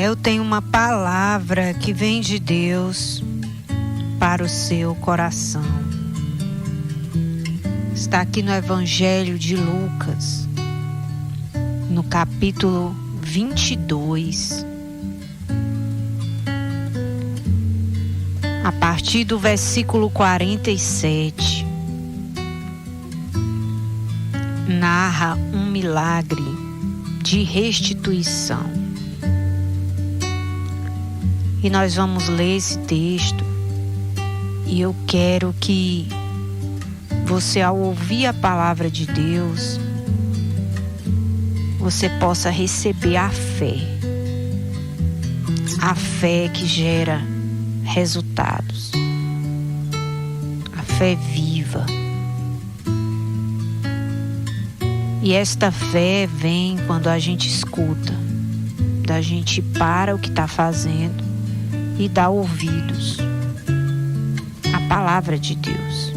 Eu tenho uma palavra que vem de Deus para o seu coração. Está aqui no Evangelho de Lucas, no capítulo 22, a partir do versículo 47. Narra um milagre de restituição. E nós vamos ler esse texto, e eu quero que você, ao ouvir a palavra de Deus, você possa receber a fé que gera resultados, a fé viva. E esta fé vem quando a gente escuta, da gente para o que está fazendo e dá ouvidos à palavra de Deus.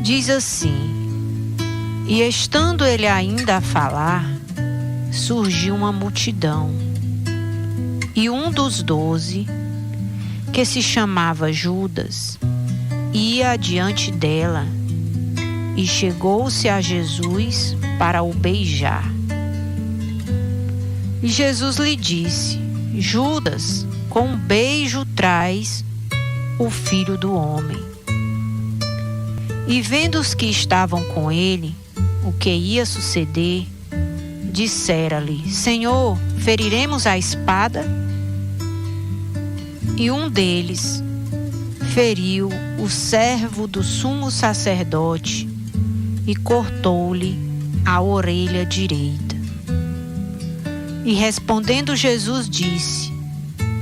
Diz assim: e estando ele ainda a falar, surgiu uma multidão, e um dos 12, que se chamava Judas, ia adiante dela, e chegou-se a Jesus para o beijar. E Jesus lhe disse: Judas, com um beijo traz o Filho do Homem. E vendo os que estavam com ele o que ia suceder, dissera-lhe: Senhor, feriremos a espada? E um deles feriu o servo do sumo sacerdote e cortou-lhe a orelha direita. E respondendo Jesus disse: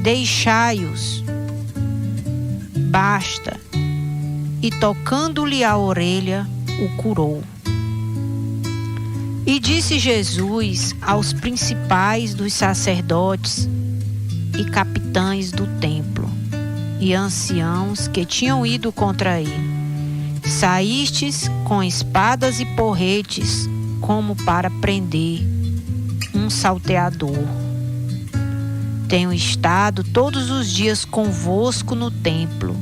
Deixai-os, basta. E tocando-lhe a orelha, o curou. E disse Jesus aos principais dos sacerdotes e capitães do templo e anciãos que tinham ido contra ele: Saístes com espadas e porretes como para prender um salteador. Tenho estado todos os dias convosco no templo,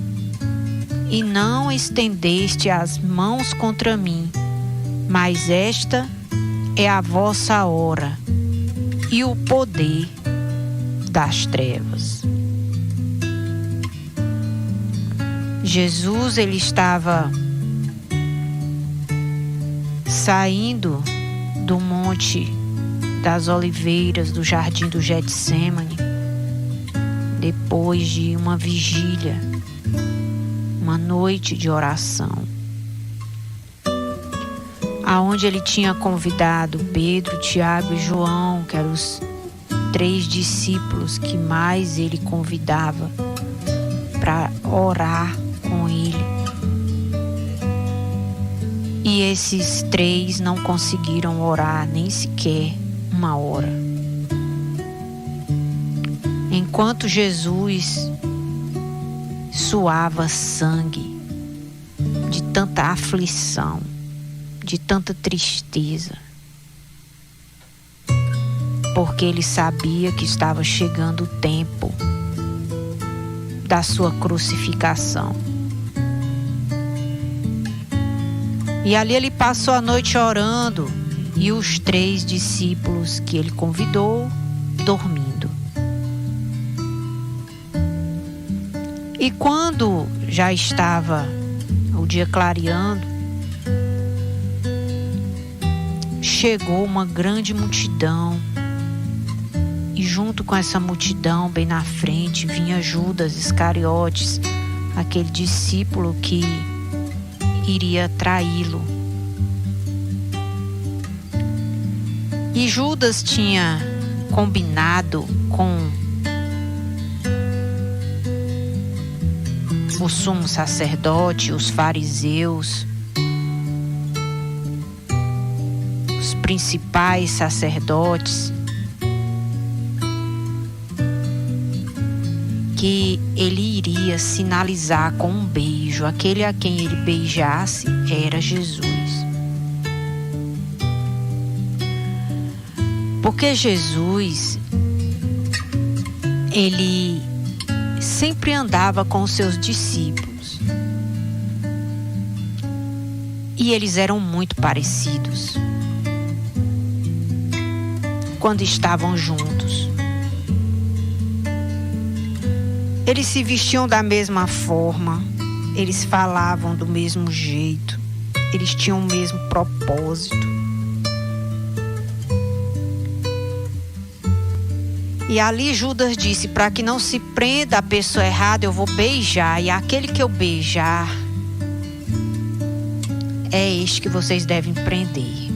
e não estendeste as mãos contra mim, mas esta é a vossa hora e o poder das trevas. Jesus, ele estava saindo do Monte das Oliveiras, do Jardim do Getsêmani, depois de uma vigília, uma noite de oração, aonde ele tinha convidado Pedro, Tiago e João, que eram os 3 discípulos que mais ele convidava para orar com ele. E esses 3 não conseguiram orar nem sequer uma hora. Enquanto Jesus suava sangue de tanta aflição, de tanta tristeza, porque ele sabia que estava chegando o tempo da sua crucificação. E ali ele passou a noite orando, e os 3 discípulos que ele convidou dormindo. E quando já estava o dia clareando, chegou uma grande multidão, e junto com essa multidão, bem na frente, vinha Judas Iscariotes, aquele discípulo que iria traí-lo. E Judas tinha combinado com o sumo sacerdote, os fariseus, os principais sacerdotes, que ele iria sinalizar com um beijo. Aquele a quem ele beijasse era Jesus. Porque Jesus, ele sempre andava com os seus discípulos. E eles eram muito parecidos quando estavam juntos. Eles se vestiam da mesma forma, eles falavam do mesmo jeito, eles tinham o mesmo propósito. E ali Judas disse: para que não se prenda a pessoa errada, eu vou beijar, e aquele que eu beijar é este que vocês devem prender.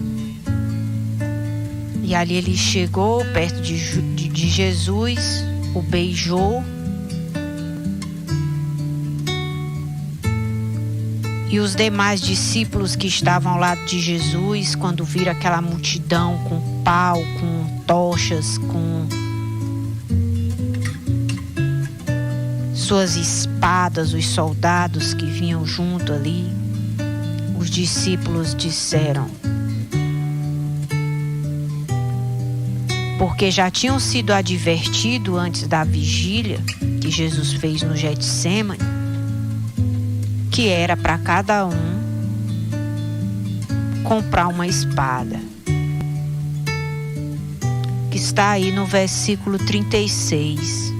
E ali ele chegou perto de Jesus, o beijou. E os demais discípulos que estavam ao lado de Jesus, quando viram aquela multidão com pau, com tochas, com suas espadas, os soldados que vinham junto ali, os discípulos disseram, porque já tinham sido advertidos antes da vigília que Jesus fez no Getsêmani, que era para cada um comprar uma espada. Que está aí no versículo 36.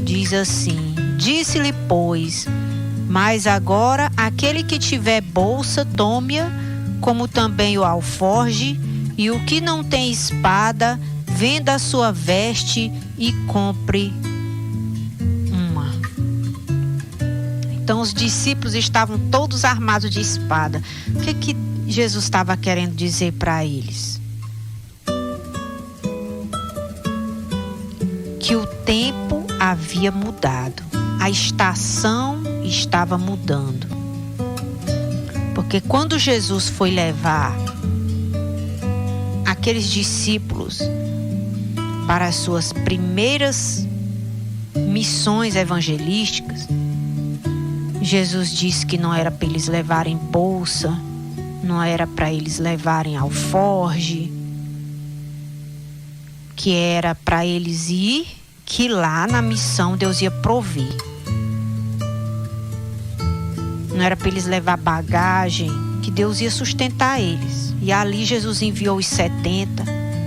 Diz assim: disse-lhe, pois, mas agora aquele que tiver bolsa, tome-a, como também o alforje, e o que não tem espada, venda a sua veste e compre uma. Então os discípulos estavam todos armados de espada. O que Jesus estava querendo dizer para eles? Que o tempo havia mudado, a estação estava mudando. Porque quando Jesus foi levar aqueles discípulos para as suas primeiras missões evangelísticas, Jesus disse que não era para eles levarem bolsa, não era para eles levarem alforge, que era para eles ir, que lá na missão Deus ia prover. Não era para eles levar bagagem, que Deus ia sustentar eles. E ali Jesus enviou os 70.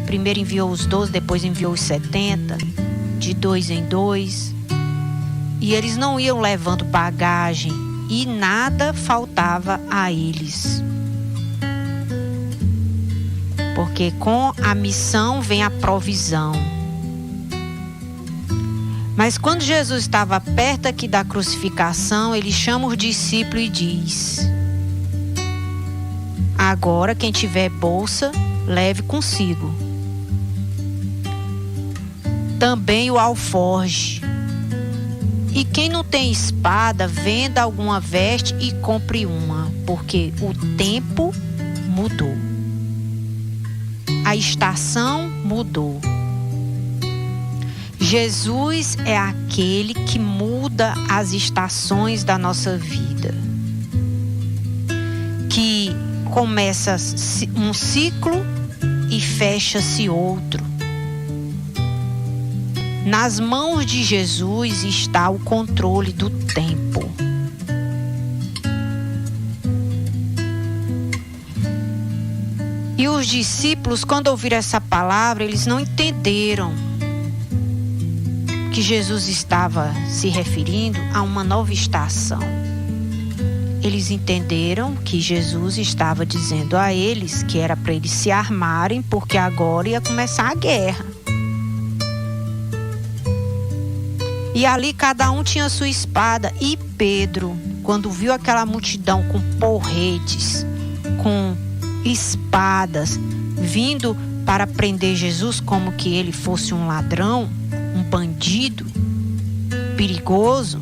Primeiro enviou os 12, depois enviou os 70. De 2 em 2. E eles não iam levando bagagem. E nada faltava a eles. Porque com a missão vem a provisão. Mas quando Jesus estava perto aqui da crucificação, ele chama os discípulos e diz: agora quem tiver bolsa, leve consigo. Também o alforje. E quem não tem espada, venda alguma veste e compre uma, porque o tempo mudou. A estação mudou. Jesus é aquele que muda as estações da nossa vida. Que começa um ciclo e fecha-se outro. Nas mãos de Jesus está o controle do tempo. E os discípulos, quando ouviram essa palavra, eles não entenderam que Jesus estava se referindo a uma nova estação. Eles entenderam que Jesus estava dizendo a eles que era para eles se armarem, porque agora ia começar a guerra. E ali cada um tinha sua espada. E Pedro, quando viu aquela multidão com porretes, com espadas, vindo para prender Jesus como que ele fosse um ladrão, um bandido perigoso.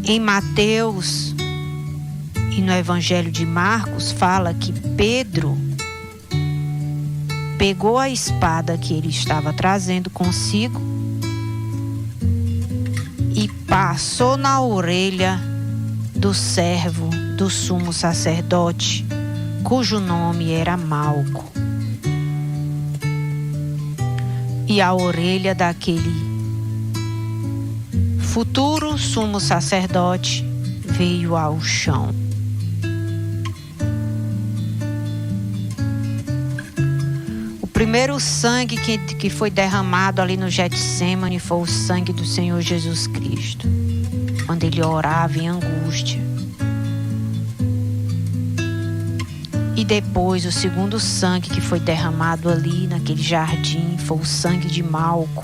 Em Mateus e no Evangelho de Marcos fala que Pedro pegou a espada que ele estava trazendo consigo e passou na orelha do servo do sumo sacerdote, cujo nome era Malco. e a orelha daquele futuro sumo sacerdote veio ao chão. O primeiro sangue que foi derramado ali no Getsêmani foi o sangue do Senhor Jesus Cristo, quando ele orava em angústia. E depois o segundo sangue que foi derramado ali naquele jardim foi o sangue de Malco,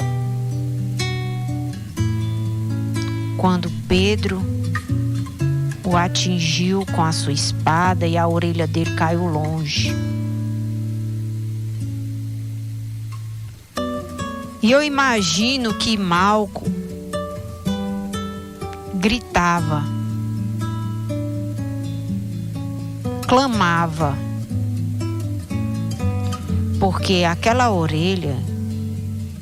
quando Pedro o atingiu com a sua espada e a orelha dele caiu longe. E eu imagino que Malco gritava, clamava, porque aquela orelha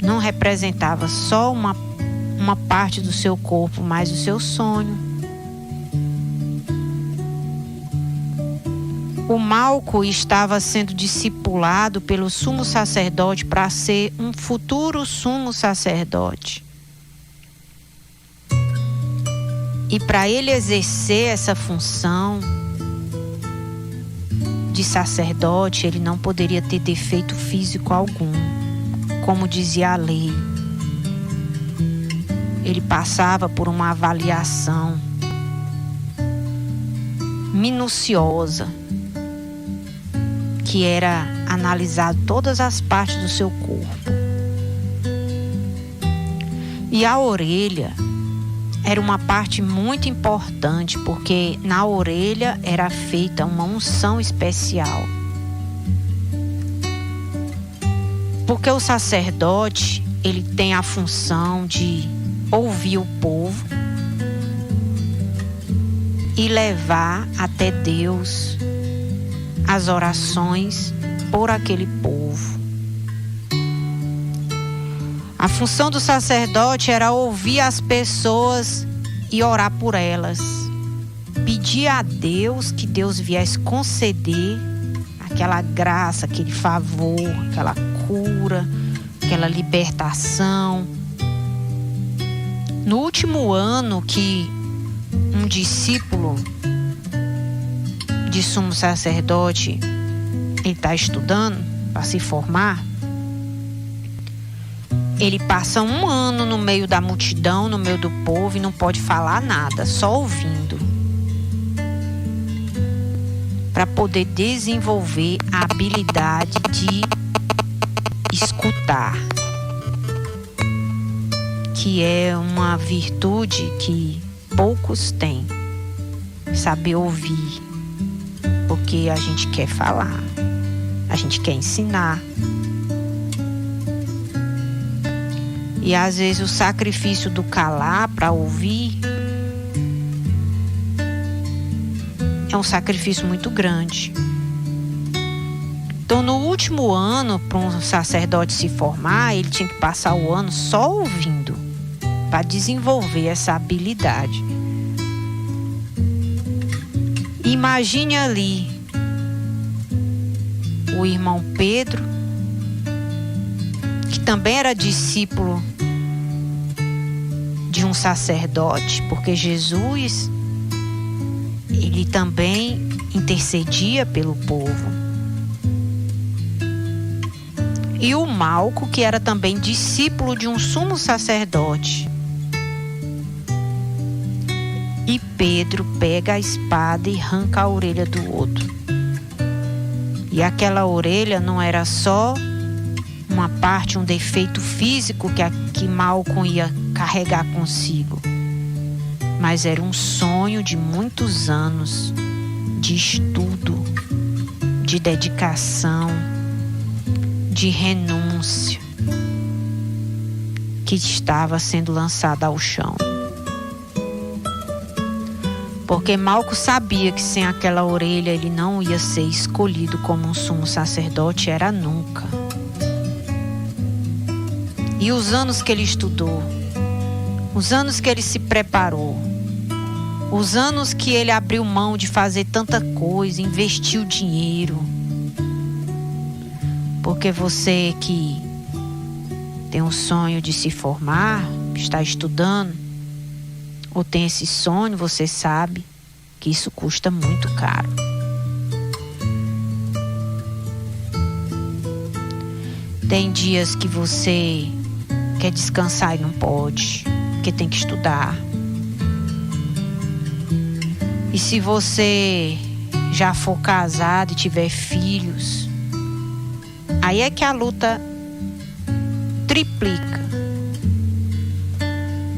não representava só uma parte do seu corpo, mas o seu sonho. O Malco estava sendo discipulado pelo sumo sacerdote para ser um futuro sumo sacerdote. E para ele exercer essa função de sacerdote, ele não poderia ter defeito físico algum, como dizia a lei. Ele passava por uma avaliação minuciosa, que era analisar todas as partes do seu corpo. E a orelha era uma parte muito importante, porque na orelha era feita uma unção especial. Porque o sacerdote, ele tem a função de ouvir o povo e levar até Deus as orações por aquele povo. A função do sacerdote era ouvir as pessoas e orar por elas. Pedir a Deus que Deus viesse conceder aquela graça, aquele favor, aquela cura, aquela libertação. No último ano que um discípulo de sumo sacerdote ele está estudando para se formar, ele passa um ano no meio da multidão, no meio do povo, e não pode falar nada, só ouvindo, para poder desenvolver a habilidade de escutar, que é uma virtude que poucos têm, saber ouvir, porque a gente quer falar, a gente quer ensinar. E às vezes o sacrifício do calar para ouvir é um sacrifício muito grande. Então, no último ano, para um sacerdote se formar, ele tinha que passar o ano só ouvindo, para desenvolver essa habilidade. Imagine ali o irmão Pedro, que também era discípulo de um sacerdote, porque Jesus, ele também intercedia pelo povo. E o Malco, que era também discípulo de um sumo sacerdote. E Pedro pega a espada e arranca a orelha do outro. E aquela orelha não era só uma parte, um defeito físico que Malco ia carregar consigo, mas era um sonho de muitos anos de estudo, de dedicação, de renúncia, que estava sendo lançada ao chão. Porque Malco sabia que sem aquela orelha ele não ia ser escolhido como um sumo sacerdote, era nunca. E os anos que ele estudou, os anos que ele se preparou, os anos que ele abriu mão de fazer tanta coisa, investiu dinheiro. Porque você que tem um sonho de se formar, está estudando, ou tem esse sonho, você sabe que isso custa muito caro. Tem dias que você quer descansar e não pode, porque tem que estudar. E se você já for casado e tiver filhos, aí é que a luta triplica.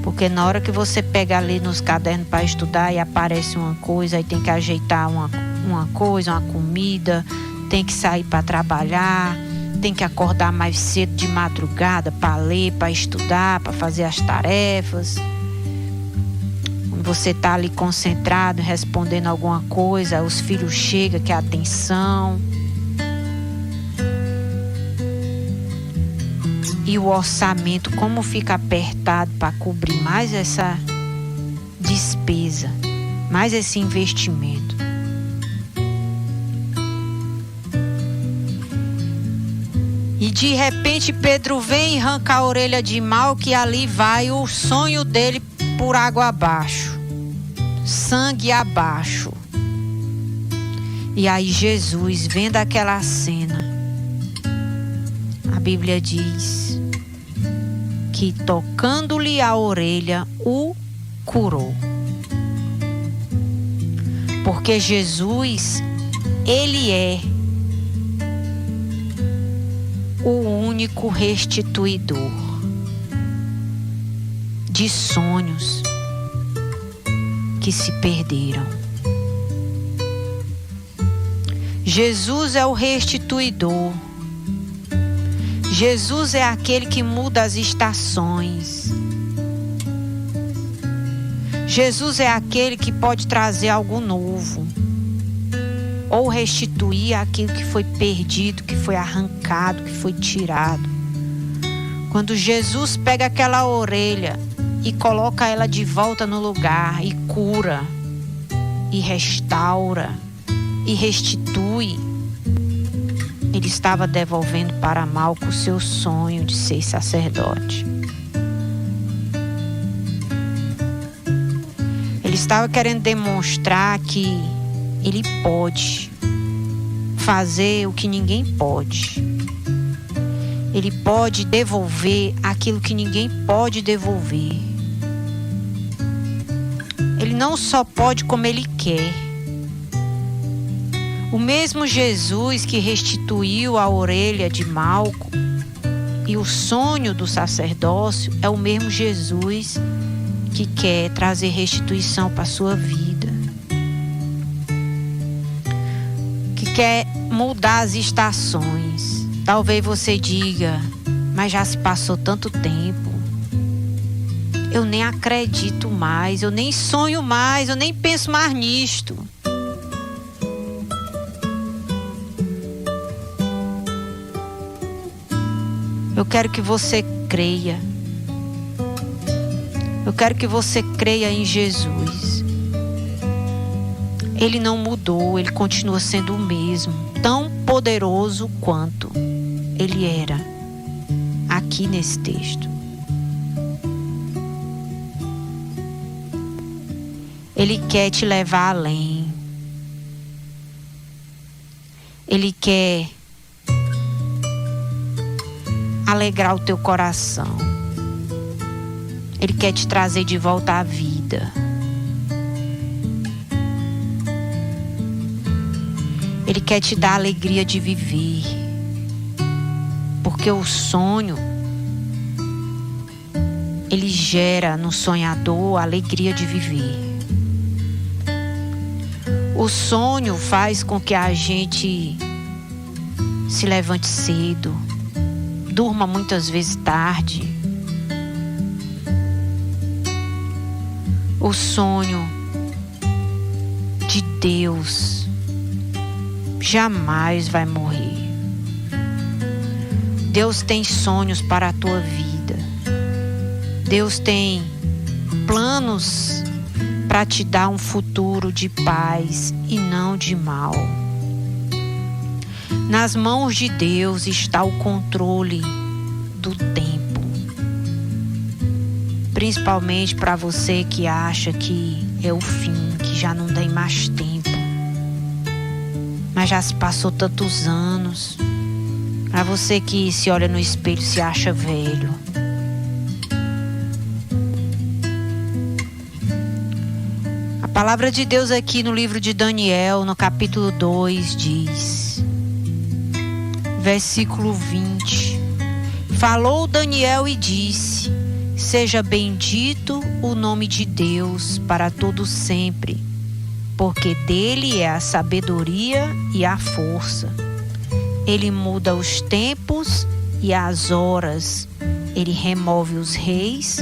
Porque na hora que você pega ali nos cadernos para estudar e aparece uma coisa, aí tem que ajeitar uma coisa, uma comida, tem que sair para trabalhar, tem que acordar mais cedo de madrugada para ler, para estudar, para fazer as tarefas. Você está ali concentrado, respondendo alguma coisa, os filhos chegam, quer atenção. E o orçamento, como fica apertado para cobrir mais essa despesa, mais esse investimento. E de repente Pedro vem e arranca a orelha de Malco, e ali vai o sonho dele por água abaixo, sangue abaixo. E aí Jesus, vendo aquela cena, a Bíblia diz que tocando-lhe a orelha, o curou. Porque Jesus, ele é o único restituidor de sonhos que se perderam. Jesus é o restituidor. Jesus é aquele que muda as estações. Jesus é aquele que pode trazer algo novo, ou restituir aquilo que foi perdido, que foi arrancado, que foi tirado. Quando Jesus pega aquela orelha e coloca ela de volta no lugar, e cura, e restaura, e restitui, ele estava devolvendo para Malco o seu sonho de ser sacerdote. Ele estava querendo demonstrar que ele pode fazer o que ninguém pode. Ele pode devolver aquilo que ninguém pode devolver. Ele não só pode, como ele quer. O mesmo Jesus que restituiu a orelha de Malco e o sonho do sacerdócio é o mesmo Jesus que quer trazer restituição para a sua vida, que quer mudar as estações. Talvez você diga, mas já se passou tanto tempo, eu nem acredito mais, eu nem sonho mais, eu nem penso mais nisto. Eu quero que você creia. Eu quero que você creia em Jesus. Ele não mudou, ele continua sendo o mesmo, tão poderoso quanto ele era aqui nesse texto. Ele quer te levar além. Ele quer alegrar o teu coração. Ele quer te trazer de volta à vida. Ele quer te dar a alegria de viver. Porque o sonho, ele gera no sonhador a alegria de viver. O sonho faz com que a gente se levante cedo, durma muitas vezes tarde. O sonho de Deus jamais vai morrer. Deus tem sonhos para a tua vida. Deus tem planos para te dar um futuro de paz e não de mal. Nas mãos de Deus está o controle do tempo. Principalmente para você que acha que é o fim, que já não tem mais tempo. Mas já se passou tantos anos. Para você que se olha no espelho e se acha velho. A palavra de Deus aqui no livro de Daniel, no capítulo 2, diz, versículo 20: falou Daniel e disse: seja bendito o nome de Deus para todo sempre, porque dele é a sabedoria e a força. Ele muda os tempos e as horas. Ele remove os reis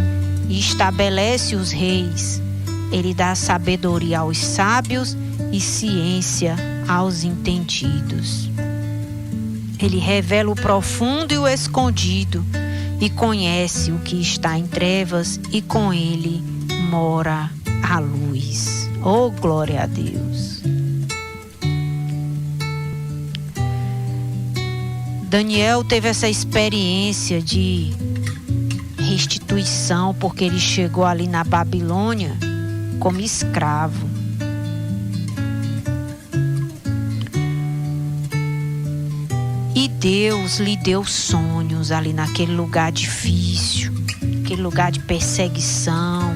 e estabelece os reis. Ele dá sabedoria aos sábios e ciência aos entendidos. Ele revela o profundo e o escondido e conhece o que está em trevas, e com ele mora a luz. Oh, glória a Deus! Daniel teve essa experiência de restituição porque ele chegou ali na Babilônia como escravo. E Deus lhe deu sonhos ali naquele lugar difícil, naquele lugar de perseguição,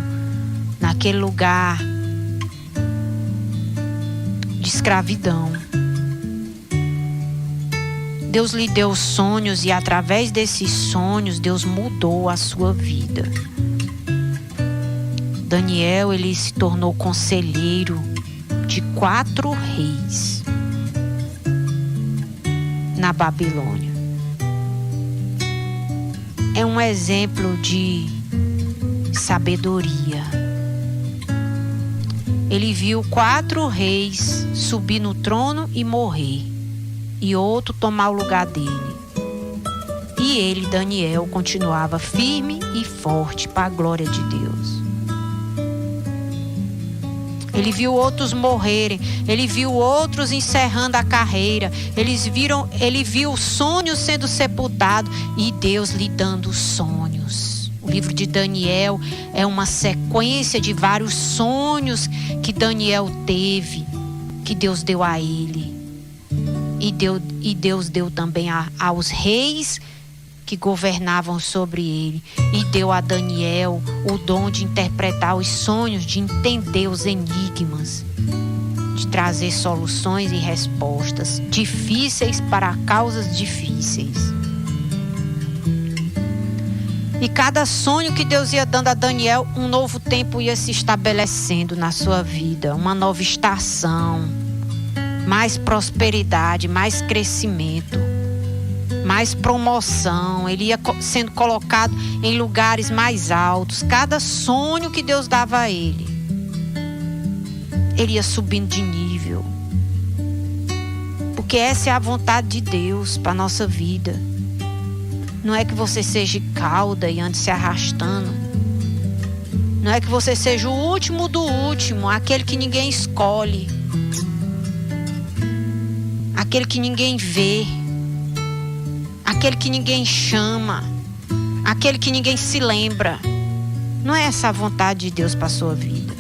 naquele lugar de escravidão. Deus lhe deu sonhos e através desses sonhos Deus mudou a sua vida. Daniel, ele se tornou conselheiro de 4 reis na Babilônia. É um exemplo de sabedoria. Ele viu 4 reis subir no trono e morrer, e outro tomar o lugar dele. E ele, Daniel, continuava firme e forte para a glória de Deus. Ele viu outros morrerem, ele viu outros encerrando a carreira, ele viu sonhos sendo sepultados e Deus lhe dando sonhos. O livro de Daniel é uma sequência de vários sonhos que Daniel teve, que Deus deu a ele. E Deus deu também aos reis que governavam sobre ele. E deu a Daniel o dom de interpretar os sonhos, de entender os enigmas, de trazer soluções e respostas difíceis para causas difíceis. E cada sonho que Deus ia dando a Daniel, um novo tempo ia se estabelecendo na sua vida, uma nova estação, mais prosperidade, mais crescimento, mais promoção. Ele ia sendo colocado em lugares mais altos. Cada sonho que Deus dava a ele, ele ia subindo de nível. Porque essa é a vontade de Deus para a nossa vida. Não é que você seja cauda e ande se arrastando. Não é que você seja o último do último, aquele que ninguém escolhe, aquele que ninguém vê, aquele que ninguém chama, aquele que ninguém se lembra. Não é essa a vontade de Deus para a sua vida.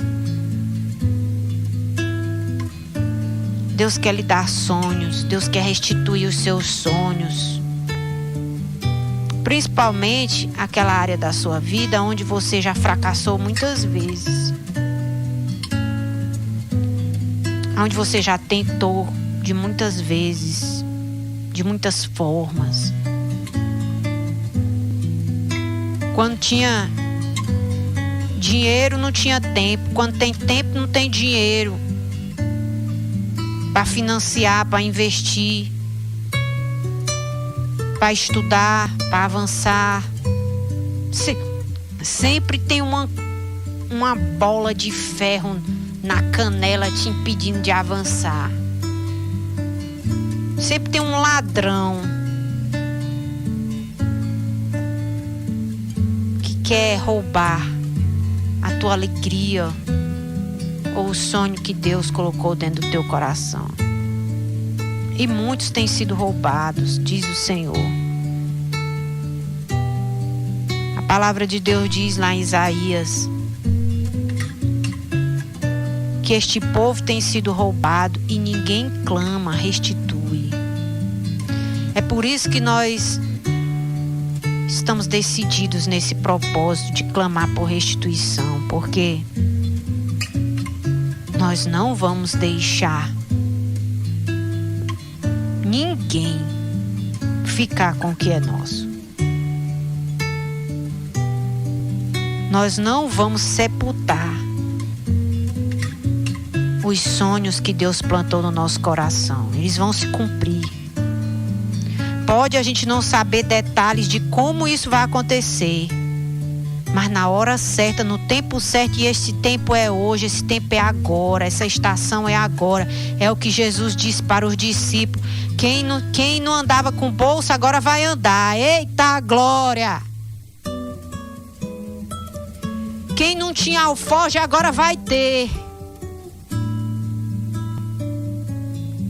Deus quer lhe dar sonhos, Deus quer restituir os seus sonhos. Principalmente aquela área da sua vida onde você já fracassou muitas vezes. Onde você já tentou de muitas vezes, de muitas formas. Quando tinha dinheiro, não tinha tempo. Quando tem tempo, não tem dinheiro para financiar, para investir, para estudar, para avançar. Sempre tem uma bola de ferro na canela te impedindo de avançar. Sempre tem um ladrão que quer roubar a tua alegria ou o sonho que Deus colocou dentro do teu coração. E muitos têm sido roubados, diz o Senhor. A palavra de Deus diz lá em Isaías que este povo tem sido roubado e ninguém clama, restitui. É por isso que nós estamos decididos nesse propósito de clamar por restituição, porque nós não vamos deixar ninguém ficar com o que é nosso. Nós não vamos sepultar os sonhos que Deus plantou no nosso coração. Eles vão se cumprir. Pode a gente não saber detalhes de como isso vai acontecer, mas na hora certa, no tempo certo, e esse tempo é hoje, esse tempo é agora, essa estação é agora. É o que Jesus disse para os discípulos. Quem não andava com bolsa agora vai andar. Eita glória! Quem não tinha alforje agora vai ter.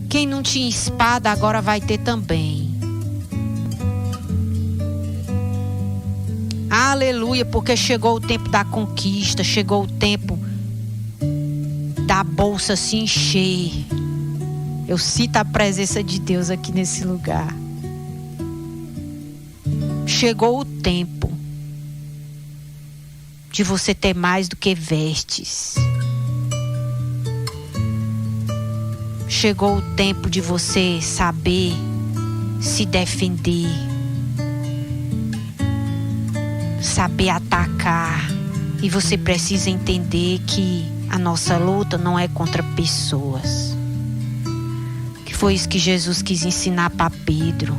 Quem não tinha espada agora vai ter também. Aleluia, porque chegou o tempo da conquista, chegou o tempo da bolsa se encher. Eu sinto a presença de Deus aqui nesse lugar. Chegou o tempo de você ter mais do que vestes. Chegou o tempo de você saber se defender, saber atacar. E você precisa entender que a nossa luta não é contra pessoas. Que foi isso que Jesus quis ensinar para Pedro.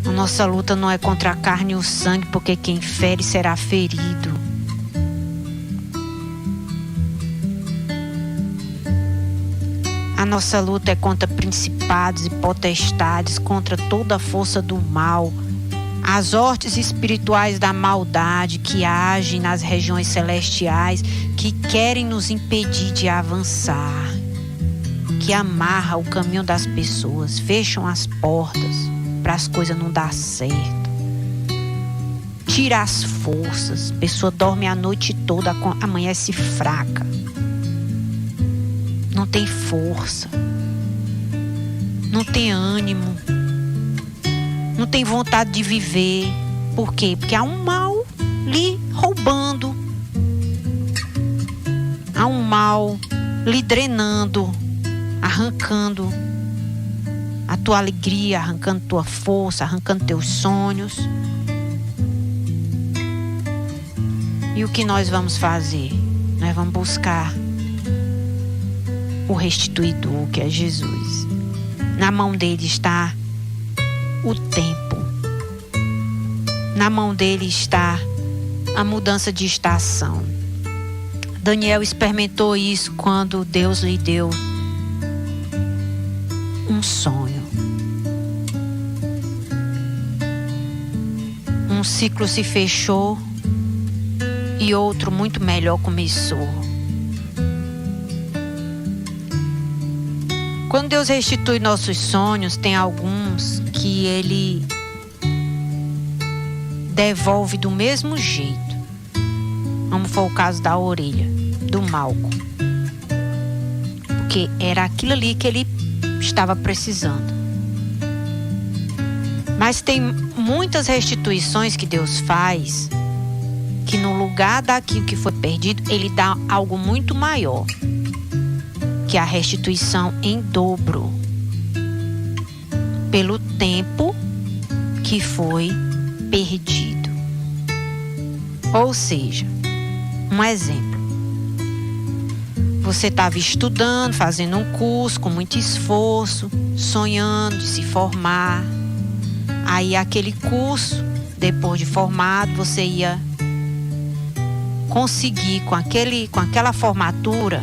A nossa luta não é contra a carne e o sangue, porque quem fere será ferido. A nossa luta é contra principados e potestades, contra toda a força do mal, as hostes espirituais da maldade que agem nas regiões celestiais, que querem nos impedir de avançar, que amarram o caminho das pessoas, fecham as portas para as coisas não dar certo, tira as forças, a pessoa dorme a noite toda, amanhece fraca. Não tem força, não tem ânimo, não tem vontade de viver. Por quê? Porque há um mal lhe roubando, há um mal lhe drenando, arrancando a tua alegria, arrancando tua força, arrancando teus sonhos. E o que nós vamos fazer? Nós vamos buscar o restituidor, que é Jesus. Na mão dele está o tempo. Na mão dele está a mudança de estação. Daniel experimentou isso quando Deus lhe deu um sonho. Um ciclo se fechou e outro muito melhor começou. Quando Deus restitui nossos sonhos, tem alguns que Ele devolve do mesmo jeito. Como foi o caso da orelha, do Malco. Porque era aquilo ali que ele estava precisando. Mas tem muitas restituições que Deus faz, que no lugar daquilo que foi perdido, Ele dá algo muito maior, que é a restituição em dobro, pelo tempo que foi perdido. Ou seja, um exemplo. Você estava estudando, fazendo um curso com muito esforço, sonhando de se formar. Aí aquele curso, depois de formado, você ia conseguir com aquela formatura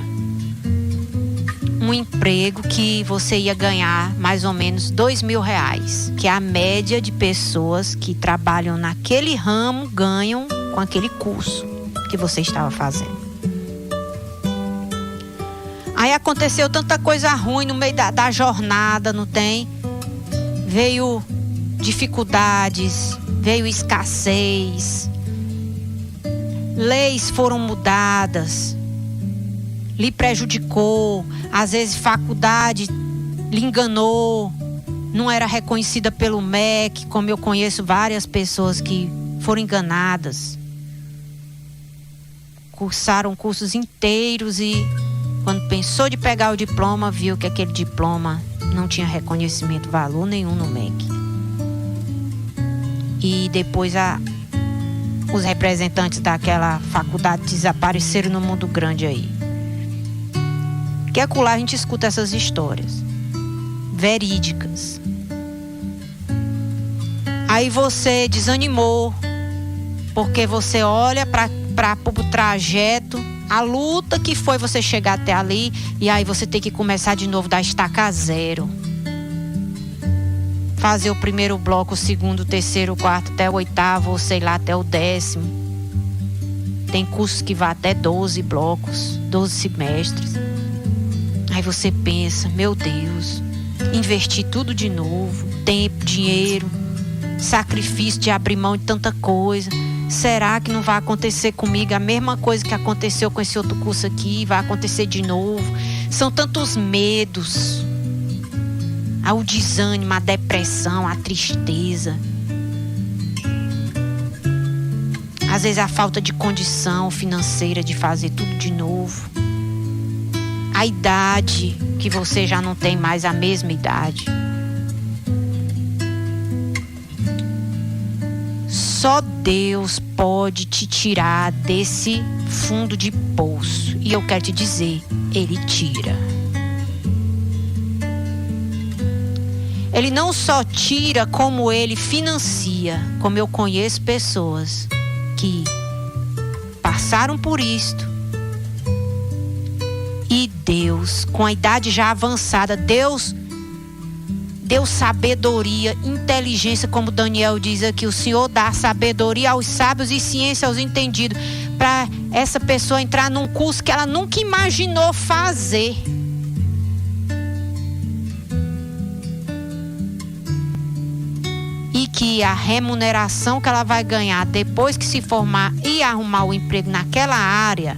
um emprego que você ia ganhar mais ou menos R$2.000, que é a média de pessoas que trabalham naquele ramo ganham com aquele curso que você estava fazendo. Aí aconteceu tanta coisa ruim no meio da jornada, não tem? Veio dificuldades, veio escassez, leis foram mudadas, lhe prejudicou, às vezes faculdade lhe enganou, não era reconhecida pelo MEC, como eu conheço várias pessoas que foram enganadas. Cursaram cursos inteiros e quando pensou de pegar o diploma, viu que aquele diploma não tinha reconhecimento, valor nenhum no MEC. E depois os representantes daquela faculdade desapareceram no mundo grande aí. Que acolá a gente escuta essas histórias verídicas. Aí você desanimou, porque você olha para o trajeto, a luta que foi você chegar até ali, e aí você tem que começar de novo da estaca zero. Fazer o primeiro bloco, o segundo, o terceiro, o quarto, até o oitavo, ou sei lá, até o 10º. Tem cursos que vai até 12 blocos, 12 semestres. Aí você pensa, meu Deus, investir tudo de novo, tempo, dinheiro, sacrifício de abrir mão de tanta coisa. Será que não vai acontecer comigo a mesma coisa que aconteceu com esse outro curso aqui? Vai acontecer de novo? São tantos medos. O desânimo, a depressão, a tristeza. Às vezes a falta de condição financeira de fazer tudo de novo. A idade, que você já não tem mais a mesma idade. Só Deus pode te tirar desse fundo de poço. E eu quero te dizer, Ele tira. Ele não só tira, como Ele financia. Como eu conheço pessoas que passaram por isto. E Deus, com a idade já avançada, Deus deu sabedoria, inteligência, como Daniel diz aqui. O Senhor dá sabedoria aos sábios e ciência aos entendidos, para essa pessoa entrar num curso que ela nunca imaginou fazer. E que a remuneração que ela vai ganhar depois que se formar e arrumar o emprego naquela área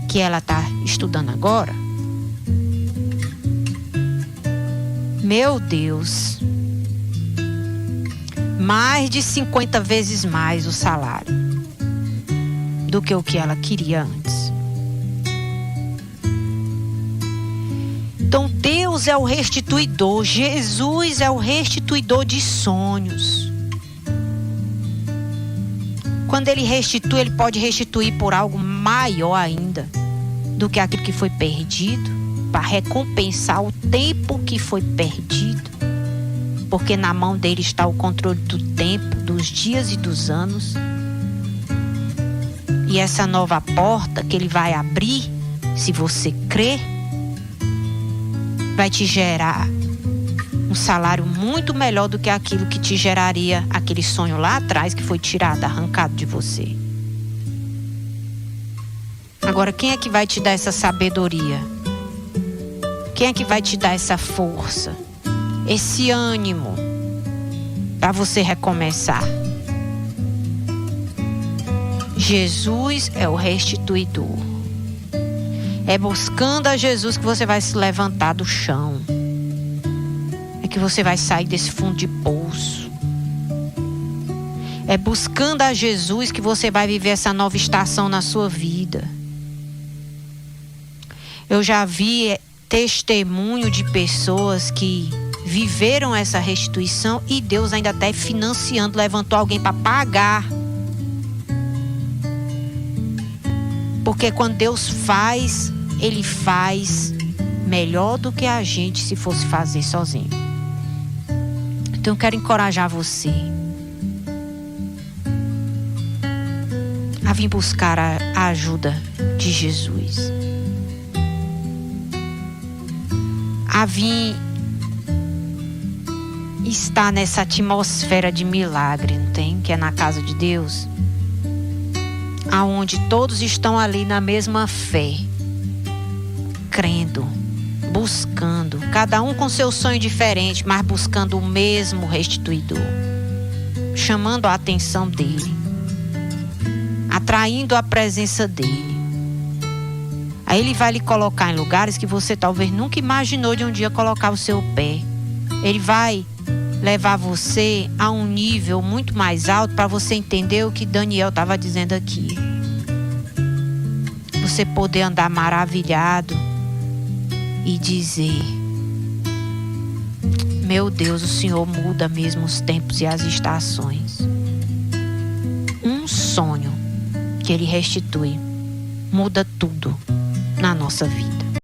que ela está estudando agora, meu Deus, mais de 50 vezes mais o salário do que o que ela queria antes. Então Deus é o restituidor, Jesus é o restituidor de sonhos. Quando Ele restitui, Ele pode restituir por algo maior ainda do que aquilo que foi perdido, para recompensar o tempo que foi perdido, porque na mão dele está o controle do tempo, dos dias e dos anos. E essa nova porta que Ele vai abrir, se você crer, vai te gerar um salário muito melhor do que aquilo que te geraria aquele sonho lá atrás que foi tirado, arrancado de você. Agora, quem é que vai te dar essa sabedoria? Quem é que vai te dar essa força, esse ânimo para você recomeçar? Jesus é o restituidor. É buscando a Jesus que você vai se levantar do chão. É que você vai sair desse fundo de poço. É buscando a Jesus que você vai viver essa nova estação na sua vida. Eu já vi testemunho de pessoas que viveram essa restituição e Deus ainda está financiando, levantou alguém para pagar. Porque quando Deus faz, Ele faz melhor do que a gente se fosse fazer sozinho. Então eu quero encorajar você a vir buscar a ajuda de Jesus. A vir estar nessa atmosfera de milagre, não tem? Que é na casa de Deus, aonde todos estão ali na mesma fé, crendo, buscando, cada um com seu sonho diferente, mas buscando o mesmo restituidor, chamando a atenção dele, atraindo a presença dele. Aí ele vai lhe colocar em lugares que você talvez nunca imaginou de um dia colocar o seu pé. Ele vai levar você a um nível muito mais alto para você entender o que Daniel estava dizendo aqui. Você poder andar maravilhado e dizer: meu Deus, o Senhor muda mesmo os tempos e as estações. Um sonho que Ele restitui muda tudo na nossa vida.